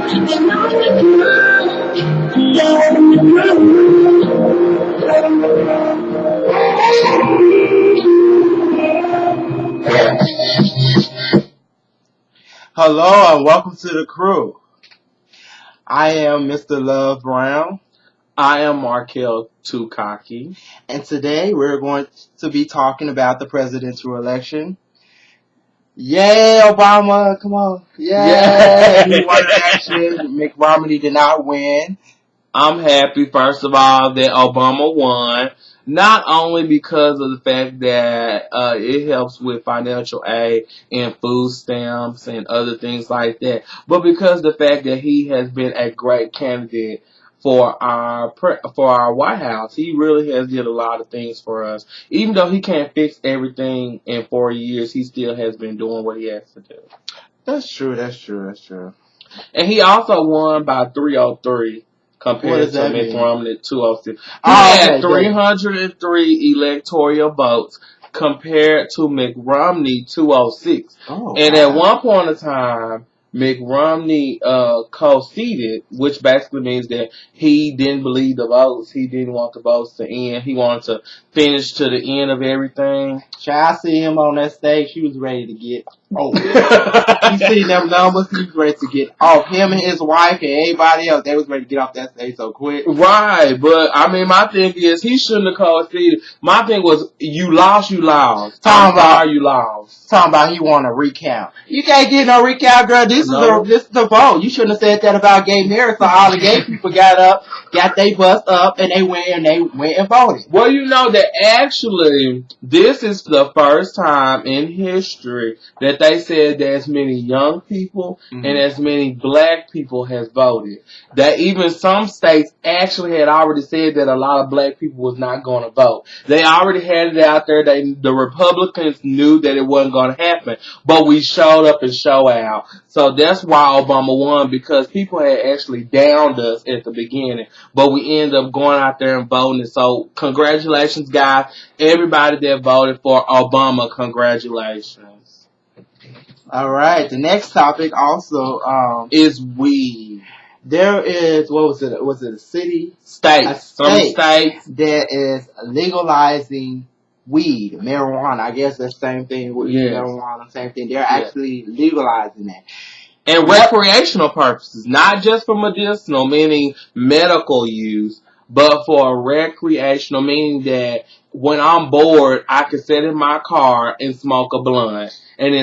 Hello and welcome to the Krew. I am Mr. Love Brown. I am Markel Tukaki. And today we're going to be talking about the presidential election. Yay, Obama! Come on. Yay! He won the election. Mitt Romney did not win. I'm happy, first of all, that Obama won. Not only because of the fact that it helps with financial aid and food stamps and other things like that, but because of the fact that he has been a great candidate for our White House. He really has did a lot of things for us. Even though he can't fix everything in 4 years, he still has been doing what he has to do. That's true. And he also won by 303. Compared to Mitt Romney at 206. He had 303 electoral votes compared to Mitt Romney 206. At one point in time, Mitt Romney conceded, which basically means that he didn't believe the votes. He didn't want the votes to end. He wanted to finish to the end of everything. I see him on that stage. He was ready to get over. You see them numbers, he was ready to get off. Him and his wife and everybody else, they was ready to get off that stage so quick. Right, but I mean, my thing is, he shouldn't have conceded. My thing was, you lost. You lost. Talking about he want a recount. You can't get no recount, girl. This is the vote. You shouldn't have said that about gay marriage. So all the gay people got they bust up, and they went and voted. Well, you know that actually, this is the first time in history that they said that as many young people and as many black people has voted. That even some states actually had already said that a lot of black people was not going to vote. They already had it out there. The Republicans knew that it wasn't going to happen, but we showed up and show out. So that's why Obama won, because people had actually downed us at the beginning, but we ended up going out there and voting. So congratulations, guys. Everybody that voted for Obama, congratulations. All right. The next topic also is weed. There is, what was it? Was it a city? Some states that is legalizing weed, marijuana. I guess that's the same thing with marijuana, same thing. They're actually legalizing that. And recreational purposes, not just for medicinal, meaning medical use, but for recreational, meaning that when I'm bored, I can sit in my car and smoke a blunt, and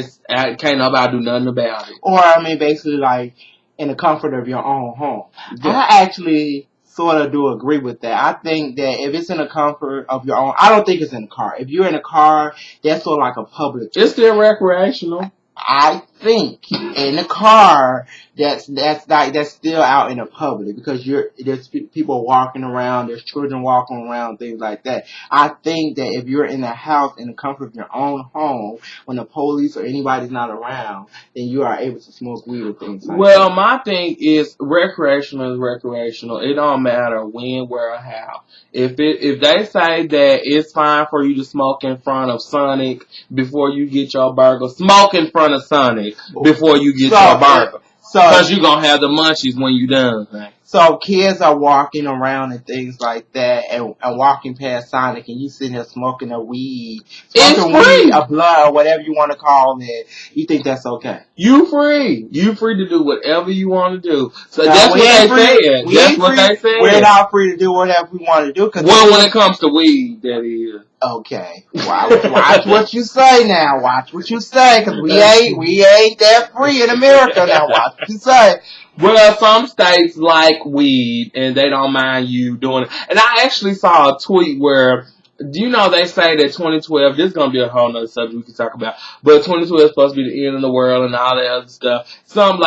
can't nobody do nothing about it. Or, I mean, basically, like, in the comfort of your own home. Yeah. I actually sort of do agree with that. I think that if it's in the comfort of your own, I don't think it's in a car. If you're in a car, that's sort of like a public. It's still recreational. I think in the car, that's still out in the public, because there's people walking around, there's children walking around, things like that. I think that if you're in the house in the comfort of your own home, when the police or anybody's not around, then you are able to smoke weed or things like that. Well, my thing is recreational is recreational. It don't matter when, where, or how. If they say that it's fine for you to smoke in front of Sonic before you get your burger, smoke in front of Sonic before you get your burger. Because you're going to have the munchies when you're done. Right? So kids are walking around and things like that, and walking past Sonic, and you sitting there smoking a weed. Weed, a blunt, or whatever you want to call it. You think that's okay? You free. You free to do whatever you want to do. So that's what they said. That's what they said. We're not free to do whatever we want to do. Well, when it comes to weed, that is. Okay. Watch what you say now. Watch what you say, because we ain't that free in America now. Watch what you say. Well, some states like weed, and they don't mind you doing it. And I actually saw a tweet where, you know, they say that 2012, this is going to be a whole nother subject we can talk about, but 2012 is supposed to be the end of the world and all that other stuff. Some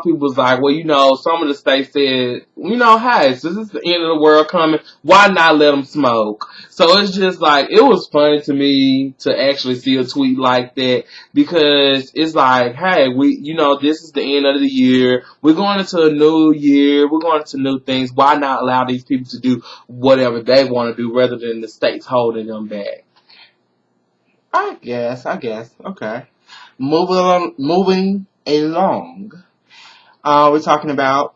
people was like, well, you know, some of the states said, you know, hey, since it's the end of the world coming, why not let them smoke? So it's just like, it was funny to me to actually see a tweet like that, because it's like, hey, this is the end of the year. We're going into a new year. We're going into new things. Why not allow these people to do whatever they want to do rather than the states holding them back? I guess. Okay. Moving along. We're talking about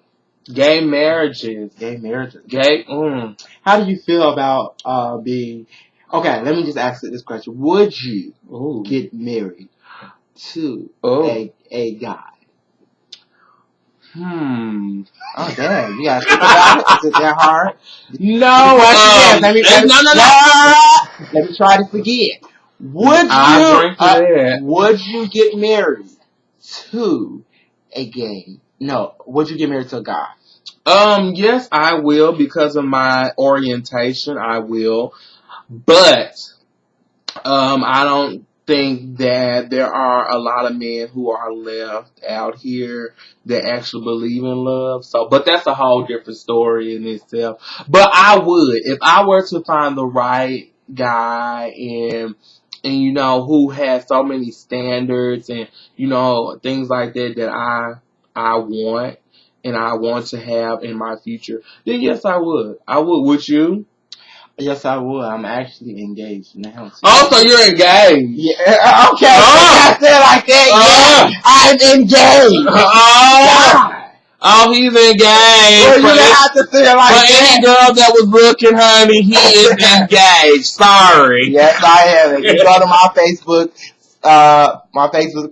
gay marriages. gay marriages. How do you feel about being? Okay, let me just ask you this question: would you get married to a guy? Oh damn! You gotta think about it. Is it that hard? No. Let me try to forget. Would you get married to a gay? No. Would you get married to a guy? Yes, I will because of my orientation. I will, but I don't think that there are a lot of men who are left out here that actually believe in love. So, but that's a whole different story in itself. But I would, if I were to find the right guy and you know who has so many standards and you know things like that I want and I want to have in my future, then yes, I would. I would. Would you? Yes, I would. I'm actually engaged now. Oh, so you're engaged? Yeah. Okay. I said like that. Yeah, I'm engaged. Oh, he's engaged. Well, you didn't have to say it like that. For any girl that was looking, honey, he is engaged. Sorry. Yes, I am. If you go to my Facebook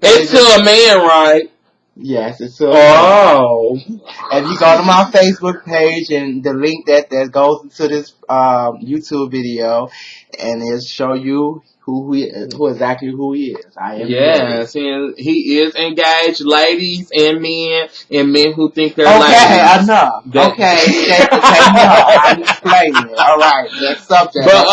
page. It's to a man, right? Yes, it's to a man. If you go to my Facebook page and the link that goes into this YouTube video, and it'll show you who exactly he is. I am. Yes, he is engaged, ladies and men who think they're okay, enough. Okay, I'm explaining it. All right, next subject. But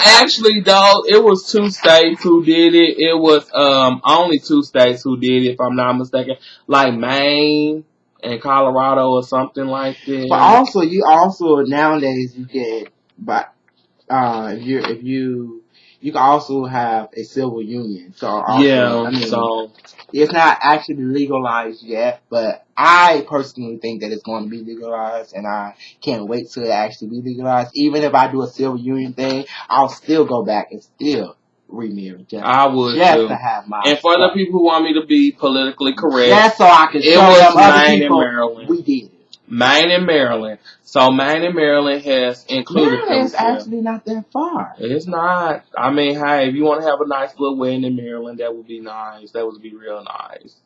actually, though, it was 2 states who did it. It was only 2 states who did it, if I'm not mistaken, like Maine and Colorado or something like that. But also, nowadays you can, but you can also have a civil union. So also, it's not actually legalized yet, but I personally think that it's going to be legalized, and I can't wait till it actually be legalized. Even if I do a civil union thing, I'll still go back and still remarry. I would too. To have my and for the people who want me to be politically correct, that's so I can show them other people. Maryland. We did it. Maine and Maryland. So Maine and Maryland has included. Maryland is actually not that far. It's not. I mean, hey, if you want to have a nice little wedding in Maryland, that would be nice. That would be real nice.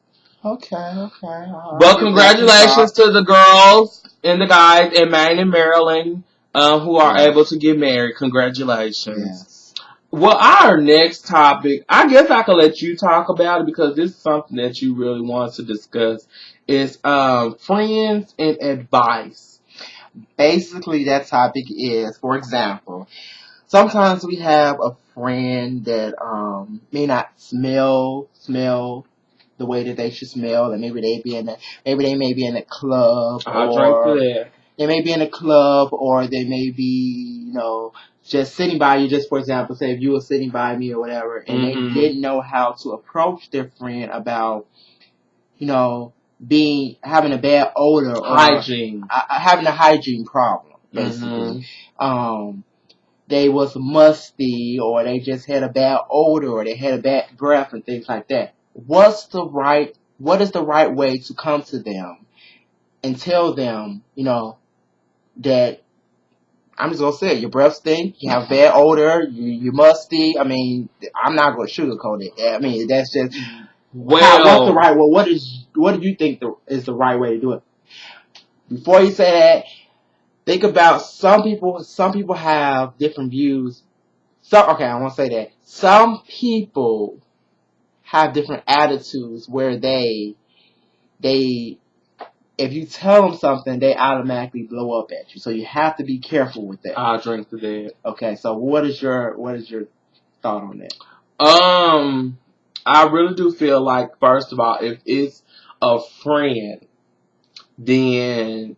Okay. But congratulations to the girls and the guys in Maine and Maryland who are able to get married. Congratulations. Yes. Well, our next topic, I guess I could let you talk about it because this is something that you really want to discuss. Is friends and advice. Basically, that topic is, for example, sometimes we have a friend that may not smell the way that they should smell, and maybe they may be in a club. I'll drink for that. They may be in a club, or they may be, just sitting by you. Just for example, say if you were sitting by me or whatever, and they didn't know how to approach their friend about, having a bad odor or hygiene, having a hygiene problem, basically. They was musty, or they just had a bad odor, or they had a bad breath and things like that. What is the right way to come to them and tell them, that I'm just gonna say it, your breath stink, you have bad odor, you're musty. I mean, I'm not gonna sugarcoat it. I mean, that's just what's the right way? What do you think is the right way to do it? Before you say that, think about some people. Some people have different views. I want to say that some people have different attitudes where they if you tell them something, they automatically blow up at you. So you have to be careful with that. I'll drink to that. Okay, so what is your thought on that? I really do feel like, first of all, if it's a friend, then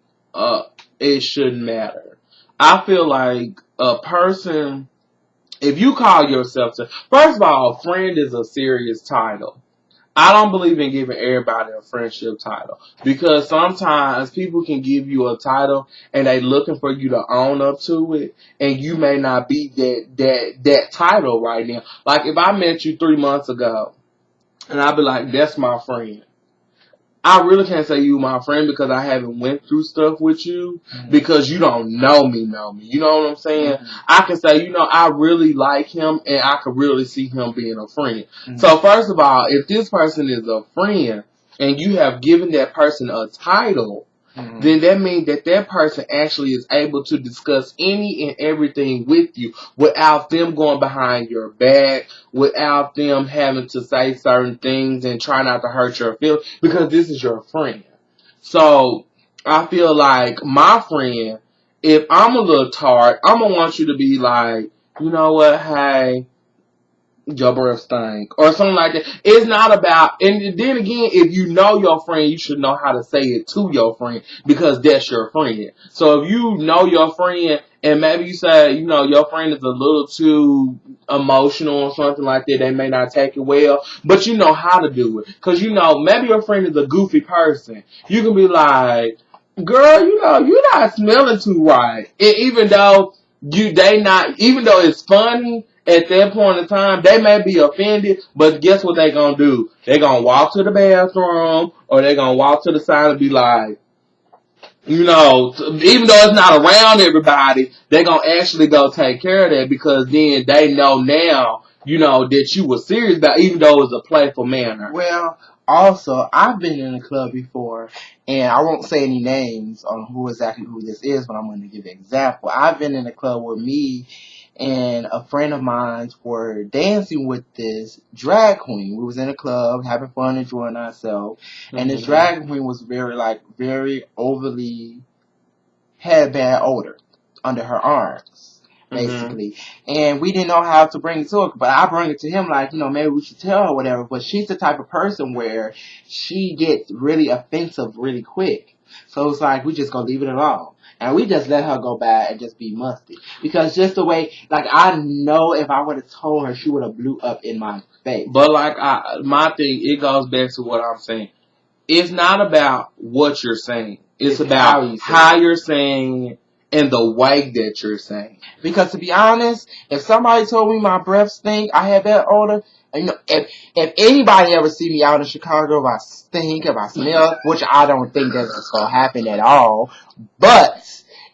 it shouldn't matter. I feel like a person, if you call yourself first of all, friend is a serious title. I don't believe in giving everybody a friendship title, because sometimes people can give you a title and they looking for you to own up to it, and you may not be that title right now. Like if I met you 3 months ago and I'd be like, that's my friend. I really can't say you my friend because I haven't went through stuff with you Mm-hmm. because you don't know me. You know what I'm saying? Mm-hmm. I can say, I really like him and I could really see him being a friend. Mm-hmm. So first of all, if this person is a friend and you have given that person a title, Mm-hmm. then that means that that person actually is able to discuss any and everything with you without them going behind your back, without them having to say certain things and try not to hurt your feelings because this is your friend. So I feel like my friend, if I'm a little tart, I'm going to want you to be like, you know what, hey, your breath stink or something like that. It's not about, and then again, if you know your friend, you should know how to say it to your friend because that's your friend. So if you know your friend and maybe you say, your friend is a little too emotional or something like that, they may not take it well, but you know how to do it. Cause maybe your friend is a goofy person. You can be like, girl, you're not smelling too right. And even though even though it's funny, at that point in time, they may be offended, but guess what they gonna do? They gonna walk to the bathroom, or they gonna walk to the side and be like, even though it's not around everybody, they gonna actually go take care of that because then they know now, that you were serious about, even though it was a playful manner. Well, also, I've been in a club before, and I won't say any names on who this is, but I'm going to give an example. I've been in a club where me and a friend of mine were dancing with this drag queen. We was in a club having fun, enjoying ourselves, and this drag queen was very overly, had a bad odor under her arms, basically. And we didn't know how to bring it to her, but I bring it to him like, maybe we should tell her whatever. But she's the type of person where she gets really offensive really quick. So it's like, we just gonna leave it alone. And we just let her go by and just be musty. Because just the way, like, I know if I would have told her, she would have blew up in my face. But like, my thing, it goes back to what I'm saying. It's not about what you're saying. It's about how you're saying and the way that you're saying. Because to be honest, if somebody told me my breath stink, I had that odor, and if anybody ever see me out in Chicago, if I stink, if I smell, which I don't think that's gonna happen at all, but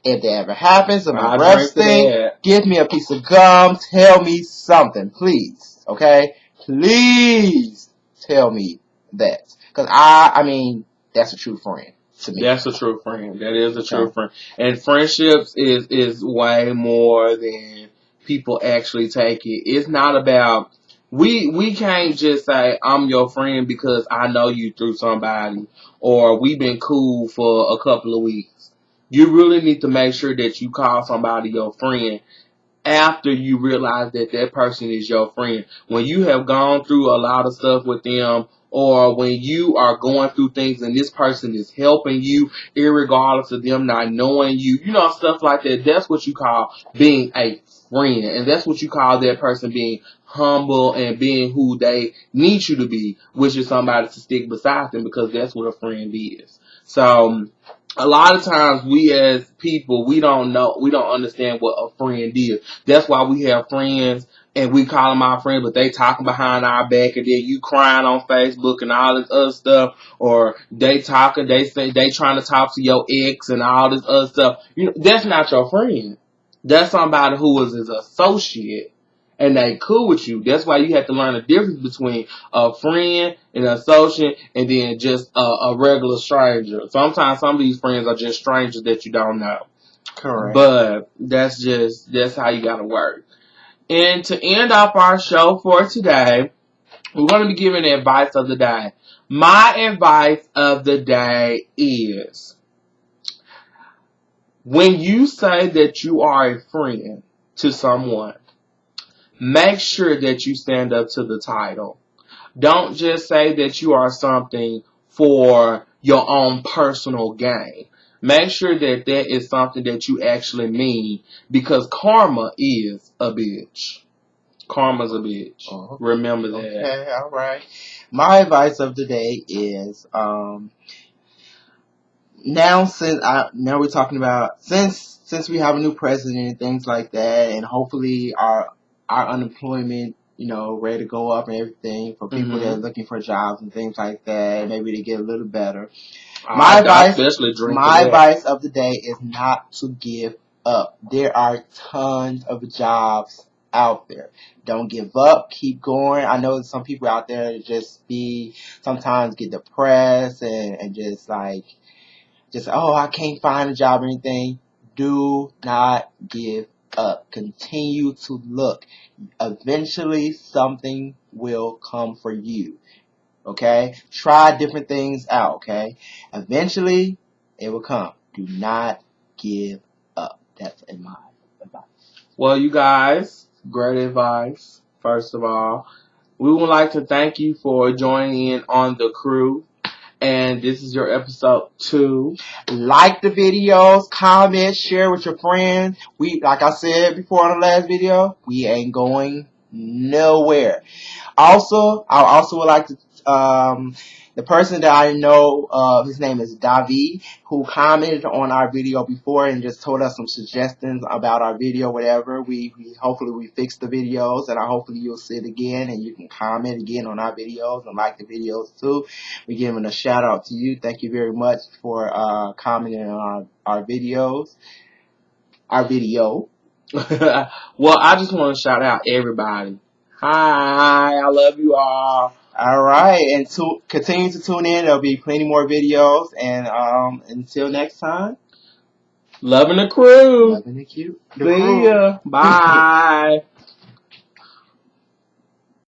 if that ever happens, if my breath stink, give me a piece of gum, tell me something, please, okay? Please tell me that, because I mean, that's a true friend. That's a true friend. That is a true friend. And friendships is way more than people actually take it. It's not about, we can't just say I'm your friend because I know you through somebody or we've been cool for a couple of weeks. You really need to make sure that you call somebody your friend after you realize that that person is your friend. When you have gone through a lot of stuff with them, or when you are going through things and this person is helping you, irregardless of them not knowing you, stuff like that, that's what you call being a friend. And that's what you call that person being humble and being who they need you to be, which is somebody to stick beside them because that's what a friend is. So, a lot of times we as people, we don't understand what a friend is. That's why we have friends and we call them our friends, but they talking behind our back and then you crying on Facebook and all this other stuff, or they say they trying to talk to your ex and all this other stuff. That's not your friend. That's somebody who is his associate and they cool with you. That's why you have to learn the difference between a friend and an associate and then just a regular stranger. Sometimes some of these friends are just strangers that you don't know. Correct. But that's how you gotta work. And to end off our show for today, we're going to be giving the advice of the day. My advice of the day is, when you say that you are a friend to someone, make sure that you stand up to the title. Don't just say that you are something for your own personal gain. Make sure that that is something that you actually mean, because karma is a bitch. Karma's a bitch. Oh, remember that. Okay, all right. My advice of the day is, now we're talking about, since we have a new president and things like that, and hopefully our unemployment ready to go up and everything for people that are looking for jobs and things like that. Maybe to get a little better. My advice of the day is not to give up. There are tons of jobs out there. Don't give up. Keep going. I know some people out there sometimes get depressed and just I can't find a job or anything. Do not give up. Continue to look. Eventually something will come for you. Okay? Try different things out. Okay? Eventually it will come. Do not give up. That's my advice. Well, you guys, great advice. First of all, we would like to thank you for joining in on the Krew. And this is your episode 2. Like the videos, comment, share with your friends. Like I said before on the last video, we ain't going nowhere. Also, I also would like to, the person that I know, his name is David, who commented on our video before and just told us some suggestions about our video, whatever. Hopefully we fixed the videos, and hopefully you'll see it again and you can comment again on our videos and like the videos too. We're giving a shout out to you. Thank you very much for commenting on our videos. Our video. Well, I just want to shout out everybody. Hi, I love you all. All right, and continue to tune in. There'll be plenty more videos, and until next time, loving the Krew. Loving the See ya. Bye.